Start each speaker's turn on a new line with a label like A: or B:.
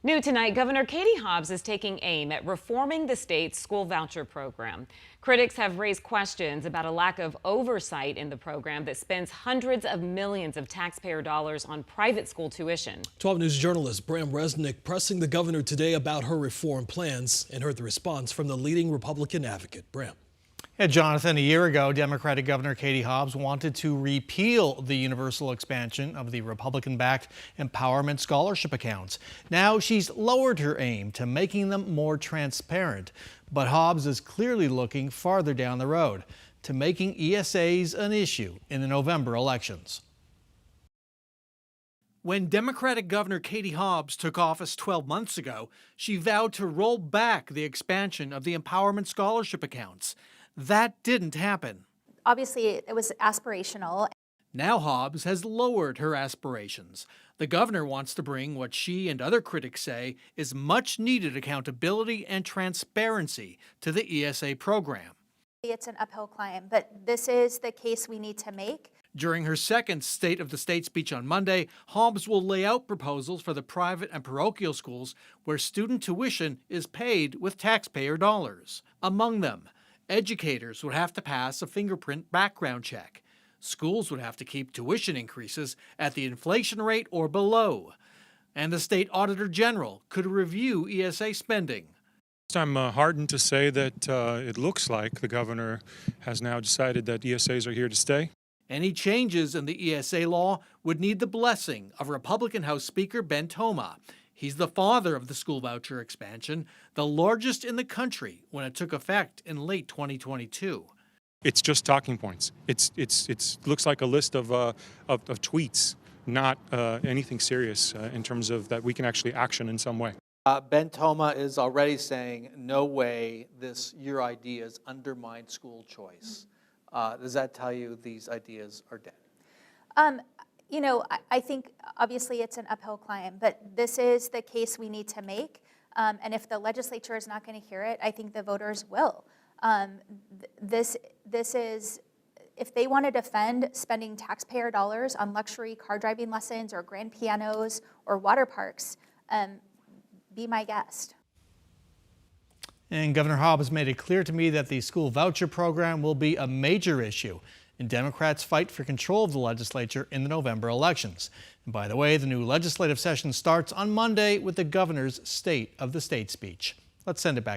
A: New tonight, Governor Katie Hobbs is taking aim at reforming the state's school voucher program. Critics have raised questions about a lack of oversight in the program that spends hundreds of millions of taxpayer dollars on private school tuition.
B: 12 News journalist Bram Resnick pressing the governor today about her reform plans and heard the response from the leading Republican advocate. Bram.
C: Yeah, Jonathan, a year ago, Democratic Governor Katie Hobbs wanted to repeal the universal expansion of the Republican-backed empowerment scholarship accounts. Now she's lowered her aim to making them more transparent. But Hobbs is clearly looking farther down the road to making ESAs an issue in the November elections. When Democratic Governor Katie Hobbs took office 12 months ago, she vowed to roll back the expansion of the empowerment scholarship accounts. That didn't happen.
D: Obviously, it was aspirational.
C: Now Hobbs has lowered her aspirations. The governor wants to bring what she and other critics say is much needed accountability and transparency to the ESA program.
D: It's an uphill climb, but this is the case we need to make.
C: During her second State of the State speech on Monday, Hobbs will lay out proposals for the private and parochial schools where student tuition is paid with taxpayer dollars. Among them, educators would have to pass a fingerprint background check. Schools would have to keep tuition increases at the inflation rate or below. And the state auditor general could review ESA spending.
E: I'm heartened to say that it looks like the governor has now decided that ESAs are here to stay.
C: Any changes in the ESA law would need the blessing of Republican House Speaker Ben Toma. He's the father of the school voucher expansion, the largest in the country when it took effect in late 2022.
E: It's just talking points. It looks like a list of tweets, not anything serious in terms of that we can actually action in some way.
F: Ben Toma is already saying, no way your ideas undermine school choice. Does that tell you these ideas are dead?
D: You know, I think obviously it's an uphill climb, but this is the case we need to make. And if the legislature is not going to hear it, I think the voters will. This is, if they want to defend spending taxpayer dollars on luxury car driving lessons or grand pianos or water parks, be my guest.
C: And Governor Hobbs made it clear to me that the school voucher program will be a major issue in Democrats' fight for control of the legislature in the November elections. And by the way, the new legislative session starts on Monday with the governor's State of the State speech. Let's send it back.